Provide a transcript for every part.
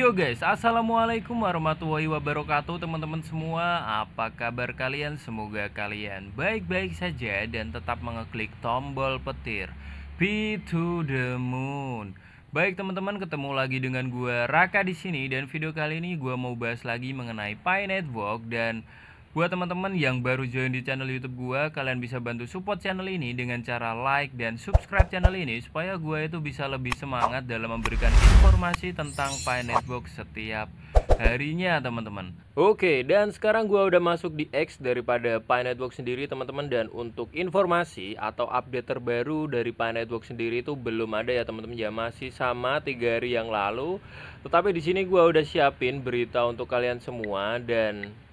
Yo guys, assalamualaikum warahmatullahi wabarakatuh teman-teman semua. Apa kabar kalian? Semoga kalian baik-baik saja dan tetap mengeklik tombol petir P to the Moon. Baik teman-teman, ketemu lagi dengan gua Raka di sini, dan video kali ini gua mau bahas lagi mengenai Pi Network. Dan buat teman-teman yang baru join di channel YouTube gua, kalian bisa bantu support channel ini dengan cara like dan subscribe channel ini supaya gua itu bisa lebih semangat dalam memberikan informasi tentang Pi Network setiap harinya, teman-teman. Oke, dan sekarang gua udah masuk di X daripada Pi Network sendiri, teman-teman. Dan untuk informasi atau update terbaru dari Pi Network sendiri itu belum ada ya, teman-teman. Ya masih sama 3 hari yang lalu. Tetapi di sini gua udah siapin berita untuk kalian semua. Dan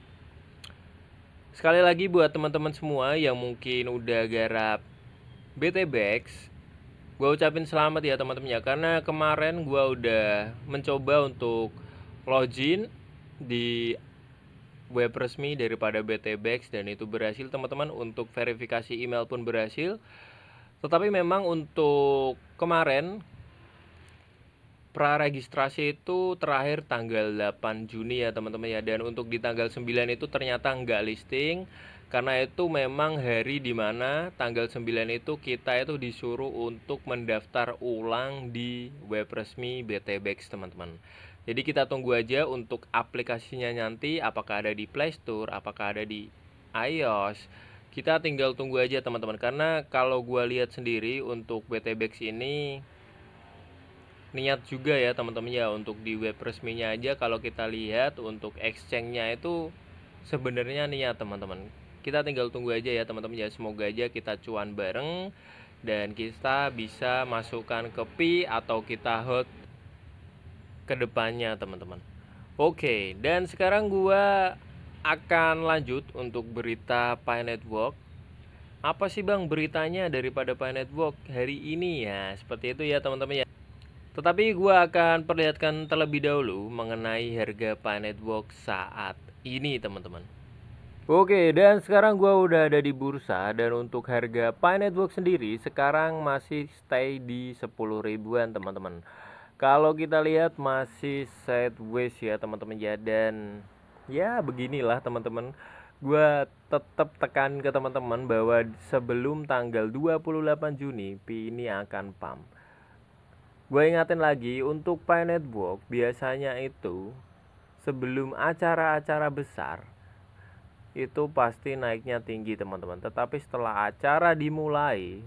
sekali lagi buat teman-teman semua yang mungkin udah garap BTBX, gue ucapin selamat ya teman-teman ya. Karena kemarin gue udah mencoba untuk login di web resmi daripada BTBX dan itu berhasil teman-teman. Untuk verifikasi email pun berhasil. Tetapi memang untuk kemarin praregistrasi itu terakhir tanggal 8 Juni ya teman-teman ya. Dan untuk di tanggal 9 itu ternyata nggak listing. Karena itu memang hari dimana tanggal 9 itu kita itu disuruh untuk mendaftar ulang di web resmi BTBX teman-teman. Jadi kita tunggu aja untuk aplikasinya nanti, apakah ada di Play Store, apakah ada di iOS. Kita tinggal tunggu aja teman-teman. Karena kalau gua lihat sendiri untuk BTBX ini niat juga ya teman-teman ya, untuk di web resminya aja kalau kita lihat untuk exchange-nya itu sebenarnya niat teman-teman. Kita tinggal tunggu aja ya teman-teman ya, semoga aja kita cuan bareng dan kita bisa masukkan ke Pi atau kita hold ke depannya teman-teman. Oke, dan sekarang gua akan lanjut untuk berita Pi Network. Apa sih bang beritanya daripada Pi Network hari ini ya? Seperti itu ya teman-teman ya. Tetapi gue akan perlihatkan terlebih dahulu mengenai harga Pi Network saat ini teman-teman. Oke, dan sekarang gue udah ada di bursa. Dan untuk harga Pi Network sendiri sekarang masih stay di 10 ribuan teman-teman. Kalau kita lihat masih sideways ya teman-teman ya. Dan ya beginilah teman-teman, gue tetap tekan ke teman-teman bahwa sebelum tanggal 28 Juni Pi ini akan pump. Gue ingatin lagi, untuk Pi Network biasanya itu sebelum acara-acara besar itu pasti naiknya tinggi teman-teman. Tetapi setelah acara dimulai,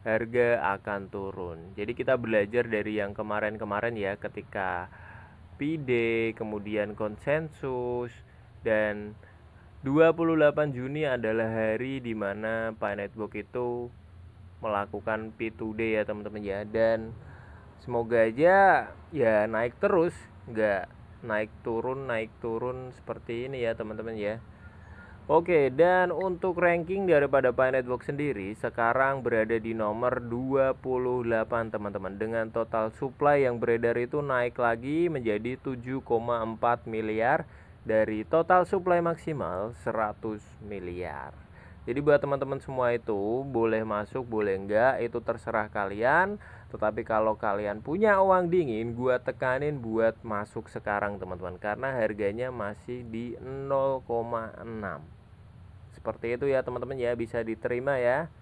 harga akan turun. Jadi kita belajar dari yang kemarin-kemarin ya, ketika P-Day, kemudian konsensus, dan 28 Juni adalah hari dimana Pi Network itu melakukan P2Day ya teman-teman ya. Dan semoga aja ya naik terus, nggak naik turun seperti ini ya teman-teman ya. Oke, dan untuk ranking daripada Pi Network sendiri sekarang berada di nomor 28 teman-teman. Dengan total supply yang beredar itu naik lagi menjadi 7,4 miliar dari total supply maksimal 100 miliar. Jadi buat teman-teman semua itu boleh masuk, boleh enggak, itu terserah kalian. Tetapi kalau kalian punya uang dingin, gua tekanin buat masuk sekarang teman-teman, karena harganya masih di 0,6. Seperti itu ya teman-teman ya, bisa diterima ya.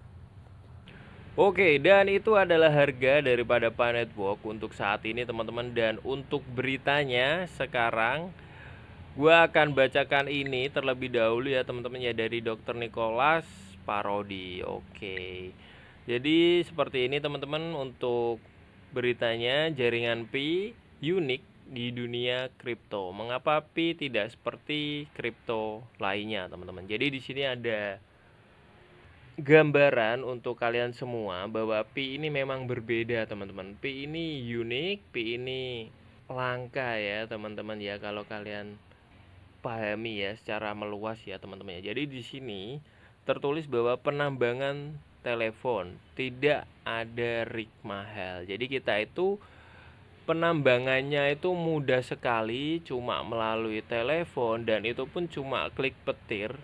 Oke, dan itu adalah harga daripada Pi Network untuk saat ini teman-teman. Dan untuk beritanya sekarang gua akan bacakan ini terlebih dahulu ya teman-teman ya, dari Dr. Nicholas Parodi. Oke. Jadi seperti ini teman-teman untuk beritanya. Jaringan Pi unik di dunia kripto. Mengapa Pi tidak seperti kripto lainnya teman-teman? Jadi di sini ada gambaran untuk kalian semua bahwa Pi ini memang berbeda teman-teman. Pi ini unik, Pi ini langka ya teman-teman ya, kalau kalian pahami ya secara meluas ya teman-teman ya. Jadi di sini tertulis bahwa penambangan telepon tidak ada rig mahal. Jadi kita itu penambangannya itu mudah sekali, cuma melalui telepon, dan itu pun cuma klik petir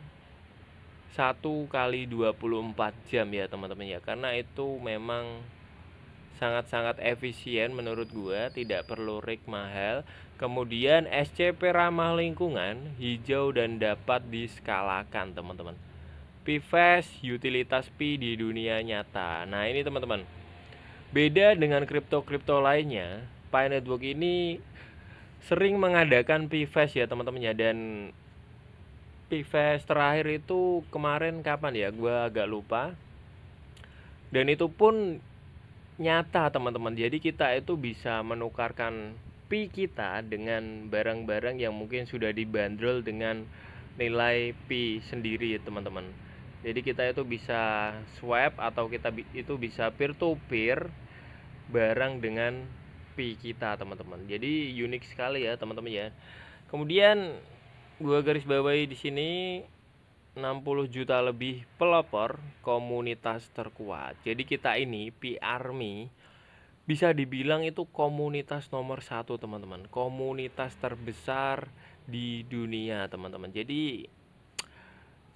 1 kali 24 jam ya teman-teman ya. Karena itu memang sangat-sangat efisien menurut gua, tidak perlu rig mahal. Kemudian SCP ramah lingkungan, hijau dan dapat diskalakan teman-teman. PFAS utilitas Pi di dunia nyata. Nah ini teman-teman, beda dengan kripto-kripto lainnya, Pi Network ini sering mengadakan PFAS ya teman-teman ya. Dan PFAS terakhir itu kemarin kapan ya, gua agak lupa. Dan itu pun nyata teman-teman. Jadi kita itu bisa menukarkan Pi kita dengan barang-barang yang mungkin sudah dibanderol dengan nilai Pi sendiri teman-teman. Jadi kita itu bisa swap atau kita itu bisa peer to peer barang dengan Pi kita teman-teman. Jadi unik sekali ya teman-teman ya. Kemudian gua garis bawahi di sini 60 juta lebih pelopor komunitas terkuat. Jadi kita ini Pi Army bisa dibilang itu komunitas nomor 1 teman-teman. Komunitas terbesar di dunia teman-teman. Jadi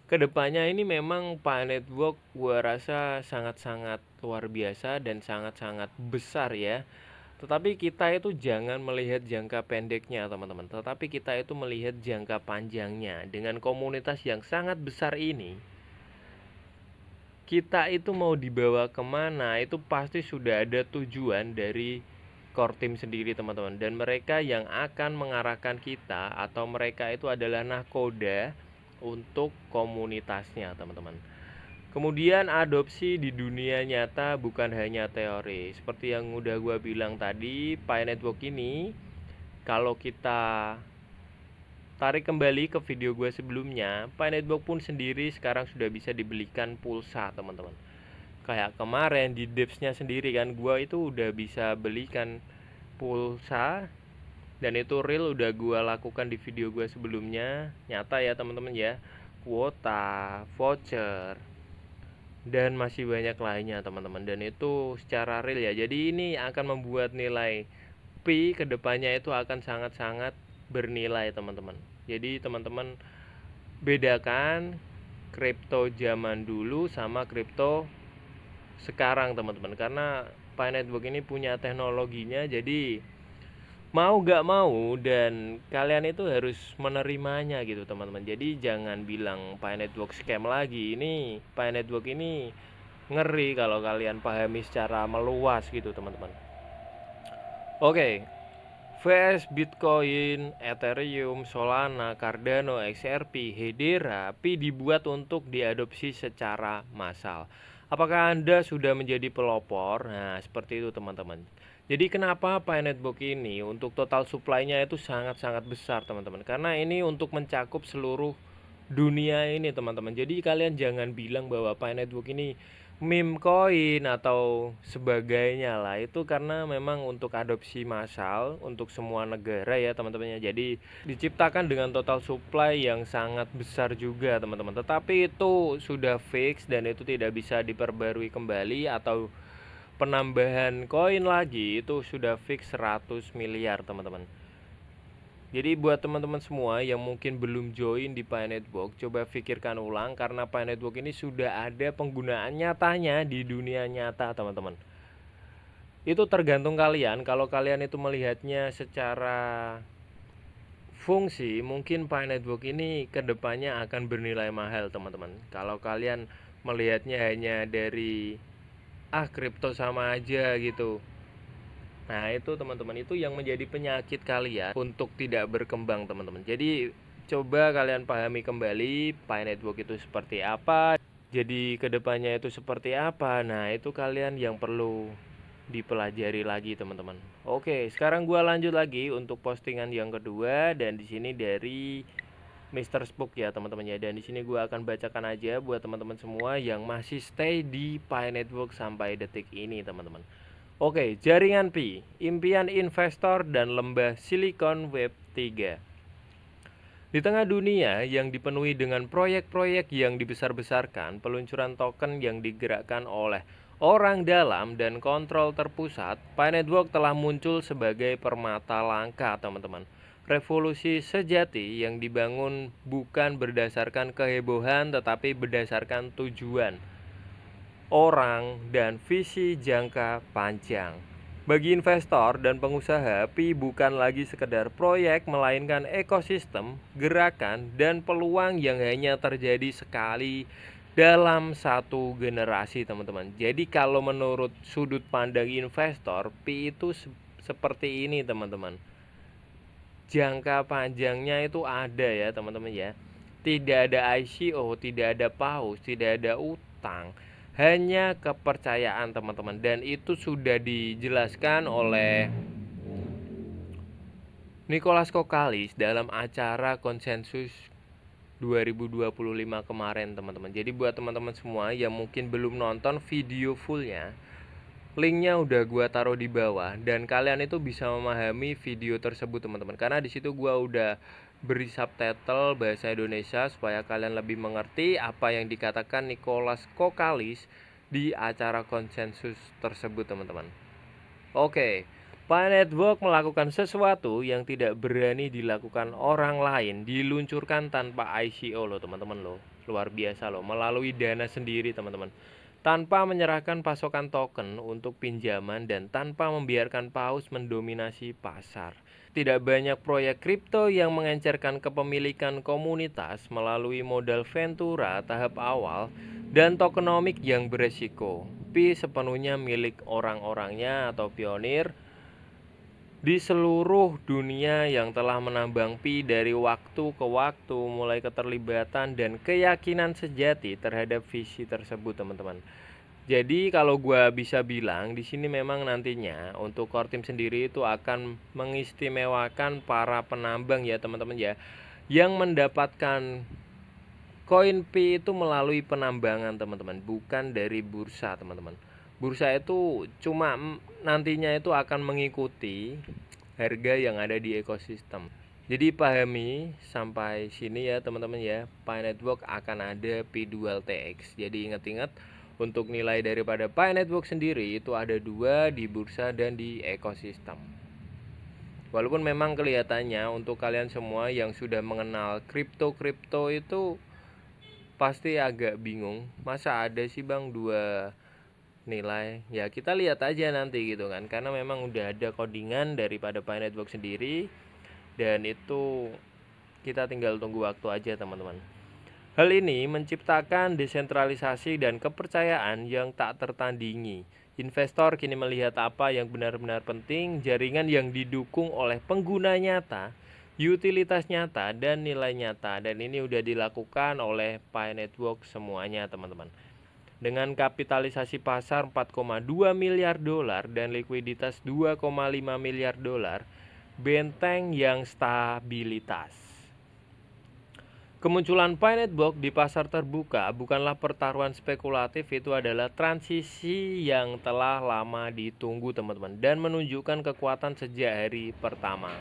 kedepannya ini memang Pi Network gua rasa sangat-sangat luar biasa dan sangat-sangat besar ya. Tetapi kita itu jangan melihat jangka pendeknya teman-teman, tetapi kita itu melihat jangka panjangnya. Dengan komunitas yang sangat besar ini, kita itu mau dibawa kemana itu pasti sudah ada tujuan dari core team sendiri teman-teman. Dan mereka yang akan mengarahkan kita atau mereka itu adalah nahkoda untuk komunitasnya teman-teman. Kemudian adopsi di dunia nyata bukan hanya teori. Seperti yang udah gue bilang tadi, Pi Network ini kalau kita tarik kembali ke video gue sebelumnya, Pi Network pun sendiri sekarang sudah bisa dibelikan pulsa teman-teman. Kayak kemarin di Dapps-nya sendiri kan, gue itu udah bisa belikan pulsa. Dan itu real udah gue lakukan di video gue sebelumnya. Nyata ya teman-teman ya. Kuota, voucher, dan masih banyak lainnya teman-teman. Dan itu secara real ya. Jadi ini akan membuat nilai Pi kedepannya itu akan sangat-sangat bernilai teman-teman. Jadi teman-teman bedakan kripto zaman dulu sama kripto sekarang teman-teman. Karena Pi Network ini punya teknologinya, jadi mau gak mau dan kalian itu harus menerimanya gitu teman-teman. Jadi jangan bilang Pi Network scam lagi. Ini Pi Network ini ngeri kalau kalian pahami secara meluas gitu teman-teman. Oke, VS Bitcoin, Ethereum, Solana, Cardano, XRP, Hedera, Pi dibuat untuk diadopsi secara massal. Apakah Anda sudah menjadi pelopor? Nah, seperti itu teman-teman. Jadi kenapa Pi Network ini untuk total supply-nya itu sangat-sangat besar teman-teman. Karena ini untuk mencakup seluruh dunia ini teman-teman. Jadi kalian jangan bilang bahwa Pi Network ini meme coin atau sebagainya lah. Itu karena memang untuk adopsi massal untuk semua negara ya teman-teman. Jadi diciptakan dengan total supply yang sangat besar juga teman-teman. Tetapi itu sudah fix dan itu tidak bisa diperbarui kembali atau penambahan koin lagi. Itu sudah fix 100 miliar teman-teman. Jadi buat teman-teman semua yang mungkin belum join di Pi Network, coba pikirkan ulang karena Pi Network ini sudah ada penggunaan nyatanya di dunia nyata teman-teman. Itu tergantung kalian. Kalau kalian itu melihatnya secara fungsi, mungkin Pi Network ini kedepannya akan bernilai mahal teman-teman. Kalau kalian melihatnya hanya dari kripto sama aja gitu. Nah itu teman-teman, itu yang menjadi penyakit kalian untuk tidak berkembang teman-teman. Jadi coba kalian pahami kembali Pi Network itu seperti apa, jadi kedepannya itu seperti apa. Nah itu kalian yang perlu dipelajari lagi teman-teman. Oke, sekarang gua lanjut lagi untuk postingan yang kedua, dan di sini dari Mr. Spook ya teman-teman ya. Dan di sini gua akan bacakan aja buat teman-teman semua yang masih stay di Pi Network sampai detik ini teman-teman. Oke, jaringan Pi, impian investor dan lembah Silicon Web 3. Di tengah dunia yang dipenuhi dengan proyek-proyek yang dibesar-besarkan, peluncuran token yang digerakkan oleh orang dalam dan kontrol terpusat, Pi Network telah muncul sebagai permata langka teman-teman. Revolusi sejati yang dibangun bukan berdasarkan kehebohan tetapi berdasarkan tujuan. orang, dan visi jangka panjang. Bagi investor dan pengusaha, PI bukan lagi sekedar proyek, melainkan ekosistem, gerakan, dan peluang yang hanya terjadi sekali dalam satu generasi, teman-teman. Jadi kalau menurut sudut pandang investor, PI itu seperti ini, teman-teman. Jangka panjangnya itu ada ya, teman-teman ya. Tidak ada ICO, tidak ada paus, tidak ada utang, hanya kepercayaan, teman-teman. Dan itu sudah dijelaskan oleh Nicholas Kokalis dalam acara konsensus 2025 kemarin, teman-teman. Jadi buat teman-teman semua yang mungkin belum nonton video fullnya, linknya udah gua taruh di bawah, dan kalian itu bisa memahami video tersebut, teman-teman, karena di situ gua udah beri subtitle bahasa Indonesia supaya kalian lebih mengerti apa yang dikatakan Nicholas Kokalis di acara konsensus tersebut, teman-teman. Oke, Pi Network melakukan sesuatu yang tidak berani dilakukan orang lain, diluncurkan tanpa ICO loh, teman-teman loh. Luar biasa loh, melalui dana sendiri, teman-teman. Tanpa menyerahkan pasokan token untuk pinjaman dan tanpa membiarkan paus mendominasi pasar. Tidak banyak proyek kripto yang mengencerkan kepemilikan komunitas melalui modal ventura tahap awal dan tokenomik yang beresiko. Pi sepenuhnya milik orang-orangnya atau pionir di seluruh dunia yang telah menambang Pi dari waktu ke waktu, mulai keterlibatan dan keyakinan sejati terhadap visi tersebut, teman-teman. Jadi kalau gua bisa bilang di sini memang nantinya untuk core team sendiri itu akan mengistimewakan para penambang ya, teman-teman ya, yang mendapatkan koin Pi itu melalui penambangan, teman-teman, bukan dari bursa, teman-teman. Bursa itu cuma nantinya itu akan mengikuti harga yang ada di ekosistem. Jadi pahami sampai sini ya, teman-teman ya. Pi Network akan ada Pi Dual TX. Jadi ingat-ingat, untuk nilai daripada Pi Network sendiri itu ada dua, di bursa dan di ekosistem. Walaupun memang kelihatannya untuk kalian semua yang sudah mengenal kripto itu pasti agak bingung, masa ada sih bang dua nilai? Ya kita lihat aja nanti gitu kan, karena memang udah ada codingan daripada Pi Network sendiri, dan itu kita tinggal tunggu waktu aja, teman-teman. Hal ini menciptakan desentralisasi dan kepercayaan yang tak tertandingi. Investor kini melihat apa yang benar-benar penting, jaringan yang didukung oleh pengguna nyata, utilitas nyata, dan nilai nyata. Dan ini udah dilakukan oleh Pi Network semuanya, teman-teman. Dengan kapitalisasi pasar 4,2 miliar dolar dan likuiditas 2,5 miliar dolar, benteng yang stabilitas. Kemunculan Pi Network di pasar terbuka bukanlah pertaruhan spekulatif, itu adalah transisi yang telah lama ditunggu, teman-teman, dan menunjukkan kekuatan sejak hari pertama.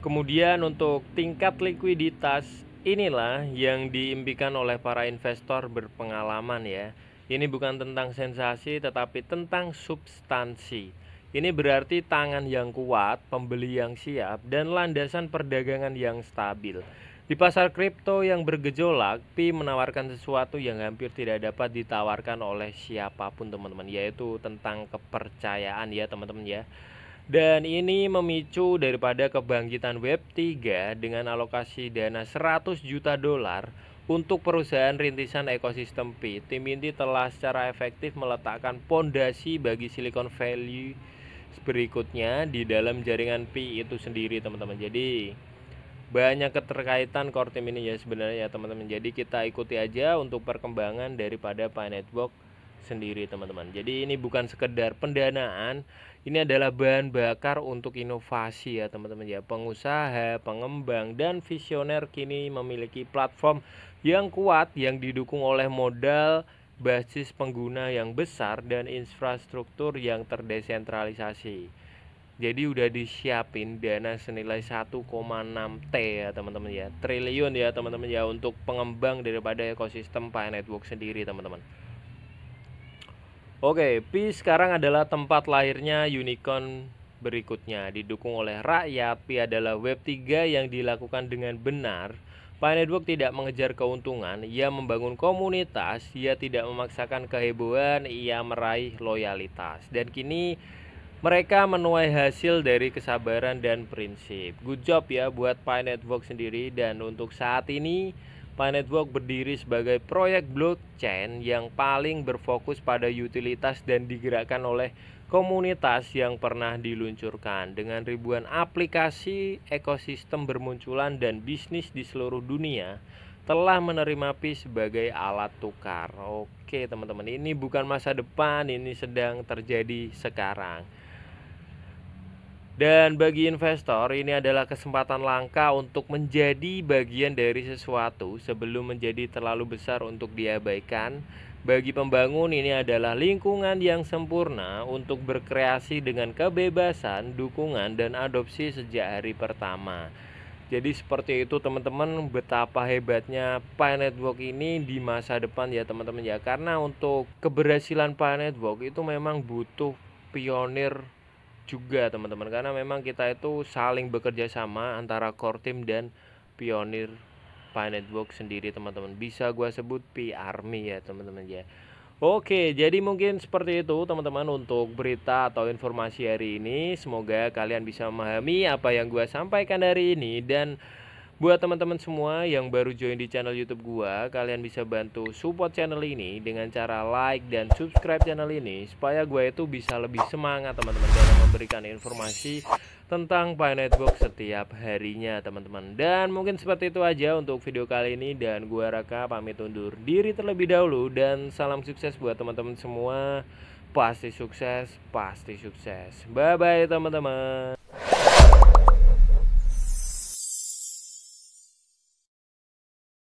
Kemudian untuk tingkat likuiditas, inilah yang diimpikan oleh para investor berpengalaman ya. Ini bukan tentang sensasi tetapi tentang substansi. Ini berarti tangan yang kuat, pembeli yang siap, dan landasan perdagangan yang stabil. Di pasar kripto yang bergejolak, Pi menawarkan sesuatu yang hampir tidak dapat ditawarkan oleh siapapun, teman-teman, yaitu tentang kepercayaan ya, teman-teman ya. Dan ini memicu daripada kebangkitan Web3 dengan alokasi dana 100 juta dolar untuk perusahaan rintisan ekosistem Pi. Tim inti telah secara efektif meletakkan pondasi bagi Silicon Valley berikutnya di dalam jaringan Pi itu sendiri, teman-teman. Jadi banyak keterkaitan core team ini ya sebenarnya ya, teman-teman. Jadi kita ikuti aja untuk perkembangan daripada Pi Network sendiri, teman-teman. Jadi ini bukan sekedar pendanaan, ini adalah bahan bakar untuk inovasi ya, teman-teman ya. Pengusaha, pengembang, dan visioner kini memiliki platform yang kuat yang didukung oleh modal, basis pengguna yang besar, dan infrastruktur yang terdesentralisasi. Jadi udah disiapin dana senilai 1,6 T ya, teman-teman ya, triliun ya, teman-teman ya, untuk pengembang daripada ekosistem Pi Network sendiri, teman-teman. Oke, Pi sekarang adalah tempat lahirnya unicorn berikutnya. Didukung oleh rakyat, Pi adalah Web3 yang dilakukan dengan benar, Pi Network tidak mengejar keuntungan, ia membangun komunitas, ia tidak memaksakan kehebohan, ia meraih loyalitas. Dan kini mereka menuai hasil dari kesabaran dan prinsip. Good job ya buat Pi Network sendiri. Dan untuk saat ini Pi Network berdiri sebagai proyek blockchain yang paling berfokus pada utilitas dan digerakkan oleh komunitas yang pernah diluncurkan. Dengan ribuan aplikasi, ekosistem bermunculan dan bisnis di seluruh dunia telah menerima Pi sebagai alat tukar. Oke teman-teman, ini bukan masa depan, ini sedang terjadi sekarang. Dan bagi investor, ini adalah kesempatan langka untuk menjadi bagian dari sesuatu sebelum menjadi terlalu besar untuk diabaikan. Bagi pembangun, ini adalah lingkungan yang sempurna untuk berkreasi dengan kebebasan, dukungan, dan adopsi sejak hari pertama. Jadi seperti itu teman-teman, betapa hebatnya Pi Network ini di masa depan ya teman-teman ya. Karena untuk keberhasilan Pi Network itu memang butuh pionir juga teman-teman, karena memang kita itu saling bekerja sama antara core team dan pionir Pi Network sendiri teman-teman. Bisa gua sebut Pi Army ya teman-teman ya. Oke, jadi mungkin seperti itu teman-teman untuk berita atau informasi hari ini. Semoga kalian bisa memahami apa yang gua sampaikan hari ini. Dan buat teman-teman semua yang baru join di channel YouTube gua, kalian bisa bantu support channel ini dengan cara like dan subscribe channel ini supaya gua itu bisa lebih semangat teman-teman dalam memberikan informasi tentang Pi Network setiap harinya teman-teman. Dan mungkin seperti itu aja untuk video kali ini, dan gua Raka pamit undur diri terlebih dahulu, dan salam sukses buat teman-teman semua. Pasti sukses, pasti sukses. Bye bye teman-teman.